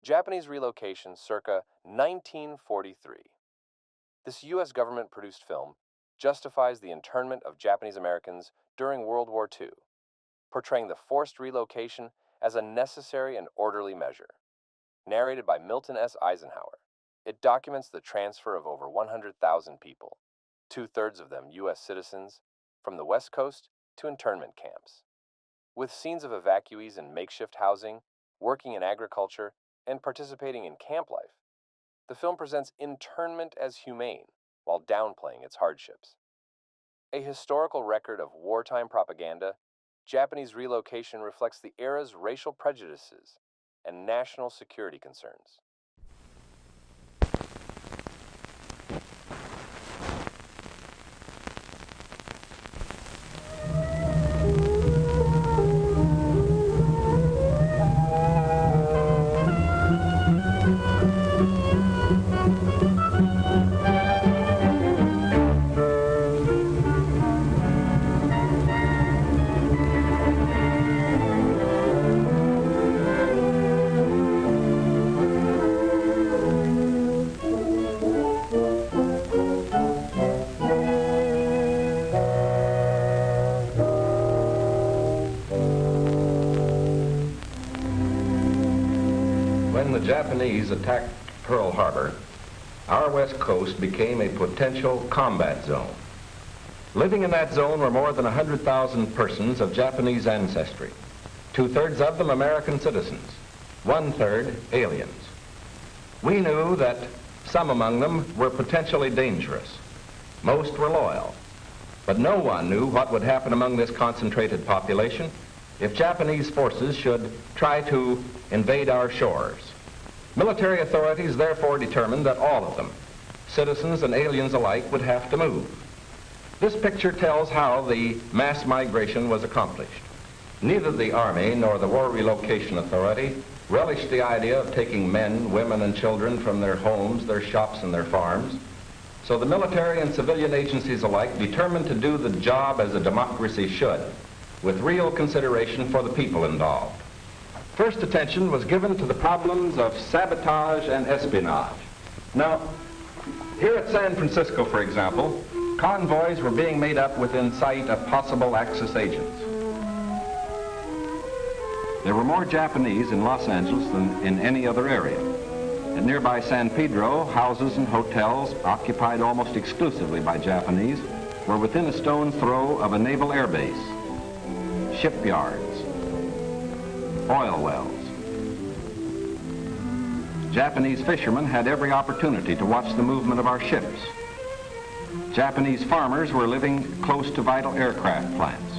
Japanese Relocation circa 1943. This U.S. government-produced film justifies the internment of Japanese Americans during World War II, portraying the forced relocation as a necessary and orderly measure. Narrated by Milton S. Eisenhower, it documents the transfer of over 100,000 people, two-thirds of them U.S. citizens, from the West Coast to internment camps. With scenes of evacuees in makeshift housing, working in agriculture, and participating in camp life, the film presents internment as humane while downplaying its hardships. A historical record of wartime propaganda, Japanese Relocation reflects the era's racial prejudices and national security concerns. When the Japanese attacked Pearl Harbor, our West Coast became a potential combat zone. Living in that zone were more than 100,000 persons of Japanese ancestry, two-thirds of them American citizens, one-third aliens. We knew that some among them were potentially dangerous. Most were loyal. But no one knew what would happen among this concentrated population if Japanese forces should try to invade our shores. Military authorities therefore determined that all of them, citizens and aliens alike, would have to move. This picture tells how the mass migration was accomplished. Neither the Army nor the War Relocation Authority relished the idea of taking men, women, and children from their homes, their shops, and their farms. So the military and civilian agencies alike determined to do the job as a democracy should, with real consideration for the people involved. First attention was given to the problems of sabotage and espionage. Now, here at San Francisco, for example, convoys were being made up within sight of possible Axis agents. There were more Japanese in Los Angeles than in any other area. At nearby San Pedro, houses and hotels occupied almost exclusively by Japanese were within a stone's throw of a naval air base, shipyards, oil wells. Japanese fishermen had every opportunity to watch the movement of our ships. Japanese farmers were living close to vital aircraft plants.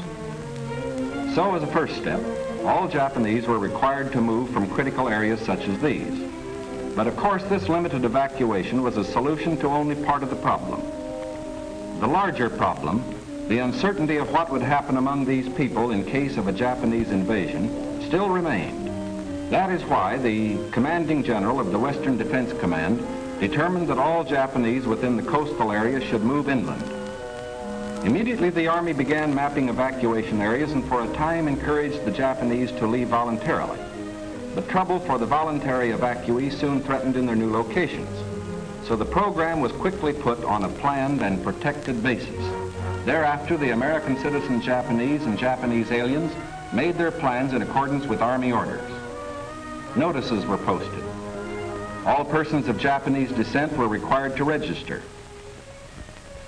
So as a first step, all Japanese were required to move from critical areas such as these. But of course, this limited evacuation was a solution to only part of the problem. The larger problem, the uncertainty of what would happen among these people in case of a Japanese invasion, still remained. That is why the commanding general of the Western Defense Command determined that all Japanese within the coastal area should move inland. Immediately, the Army began mapping evacuation areas and for a time encouraged the Japanese to leave voluntarily. But trouble for the voluntary evacuees soon threatened in their new locations. So the program was quickly put on a planned and protected basis. Thereafter, the American citizen Japanese and Japanese aliens made their plans in accordance with Army orders. Notices were posted. All persons of Japanese descent were required to register.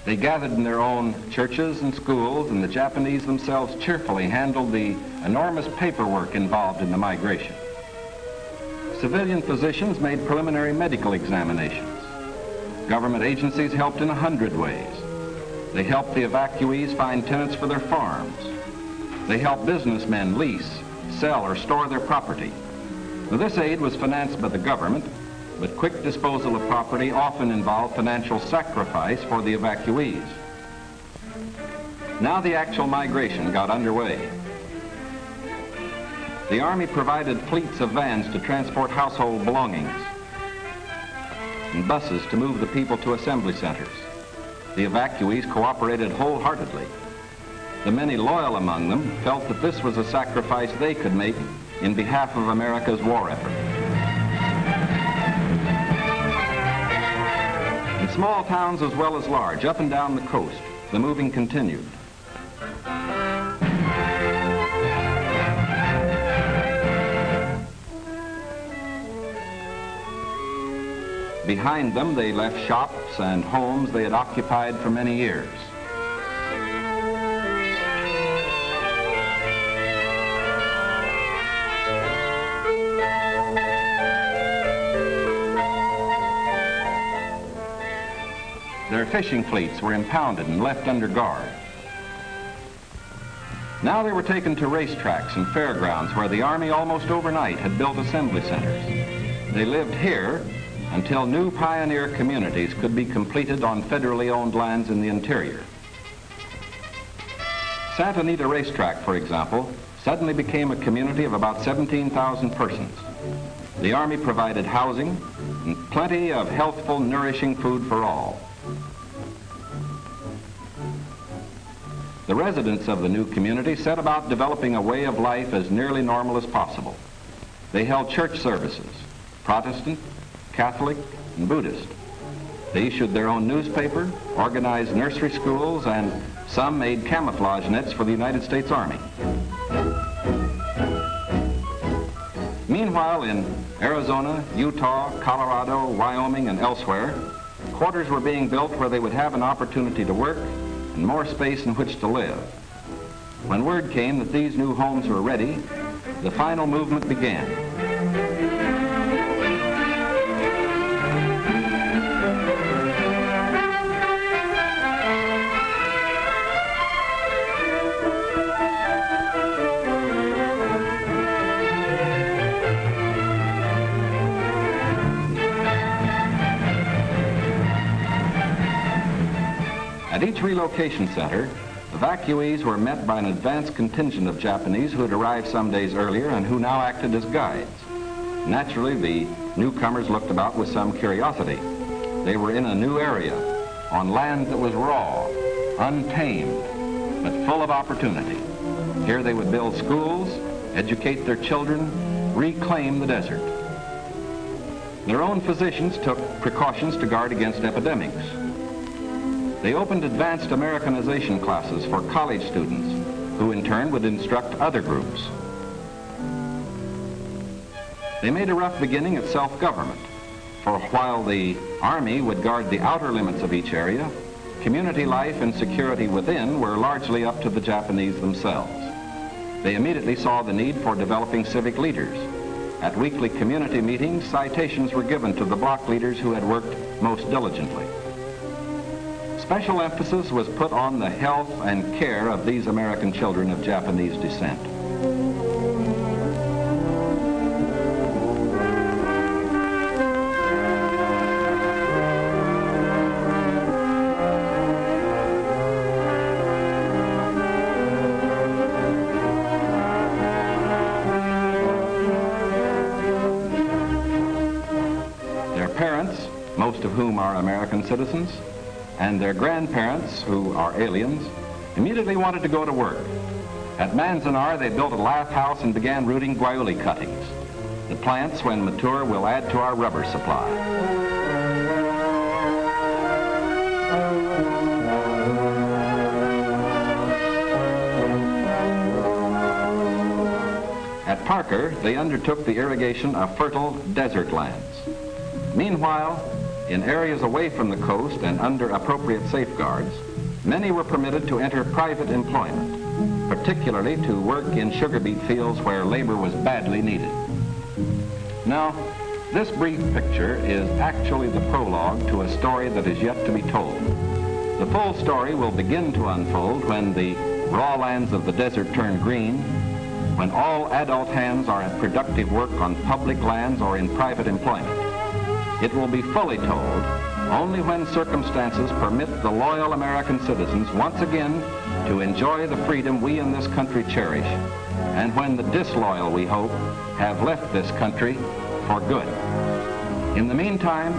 They gathered in their own churches and schools, and the Japanese themselves cheerfully handled the enormous paperwork involved in the migration. Civilian physicians made preliminary medical examinations. Government agencies helped in 100 ways. They helped the evacuees find tenants for their farms. They helped businessmen lease, sell, or store their property. Now, this aid was financed by the government, but quick disposal of property often involved financial sacrifice for the evacuees. Now the actual migration got underway. The Army provided fleets of vans to transport household belongings and buses to move the people to assembly centers. The evacuees cooperated wholeheartedly. The many loyal among them felt that this was a sacrifice they could make in behalf of America's war effort. small towns as well as large, up and down the coast, the moving continued. Behind them, they left shops and homes they had occupied for many years. Their fishing fleets were impounded and left under guard. Now they were taken to racetracks and fairgrounds where the Army almost overnight had built assembly centers. They lived here until new pioneer communities could be completed on federally owned lands in the interior. Santa Anita Racetrack, for example, suddenly became a community of about 17,000 persons. The Army provided housing and plenty of healthful, nourishing food for all. The residents of the new community set about developing a way of life as nearly normal as possible. They held church services, Protestant, Catholic, and Buddhist. They issued their own newspaper, organized nursery schools, and some made camouflage nets for the United States Army. Meanwhile, in Arizona, Utah, Colorado, Wyoming, and elsewhere, quarters were being built where they would have an opportunity to work and more space in which to live. When word came that these new homes were ready, the final movement began. At each relocation center, evacuees were met by an advance contingent of Japanese who had arrived some days earlier and who now acted as guides. Naturally, the newcomers looked about with some curiosity. They were in a new area, on land that was raw, untamed, but full of opportunity. Here they would build schools, educate their children, reclaim the desert. Their own physicians took precautions to guard against epidemics. They opened advanced Americanization classes for college students, who in turn would instruct other groups. They made a rough beginning at self-government, for while the Army would guard the outer limits of each area, community life and security within were largely up to the Japanese themselves. They immediately saw the need for developing civic leaders. At weekly community meetings, citations were given to the block leaders who had worked most diligently. Special emphasis was put on the health and care of these American children of Japanese descent. Their parents, most of whom are American citizens, and their grandparents, who are aliens, immediately wanted to go to work. At Manzanar, they built a lath house and began rooting guayuli cuttings. The plants, when mature, will add to our rubber supply. At Parker, they undertook the irrigation of fertile desert lands. Meanwhile, in areas away from the coast and under appropriate safeguards, many were permitted to enter private employment, particularly to work in sugar beet fields where labor was badly needed. Now, this brief picture is actually the prologue to a story that is yet to be told. The full story will begin to unfold when the raw lands of the desert turn green, when all adult hands are at productive work on public lands or in private employment. It will be fully told only when circumstances permit the loyal American citizens once again to enjoy the freedom we in this country cherish, and when the disloyal, we hope, have left this country for good. In the meantime,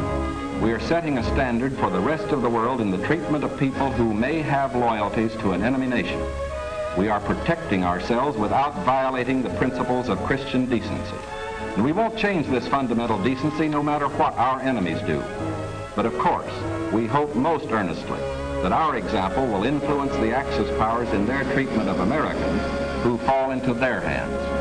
we are setting a standard for the rest of the world in the treatment of people who may have loyalties to an enemy nation. We are protecting ourselves without violating the principles of Christian decency. And we won't change this fundamental decency no matter what our enemies do. But of course, we hope most earnestly that our example will influence the Axis powers in their treatment of Americans who fall into their hands.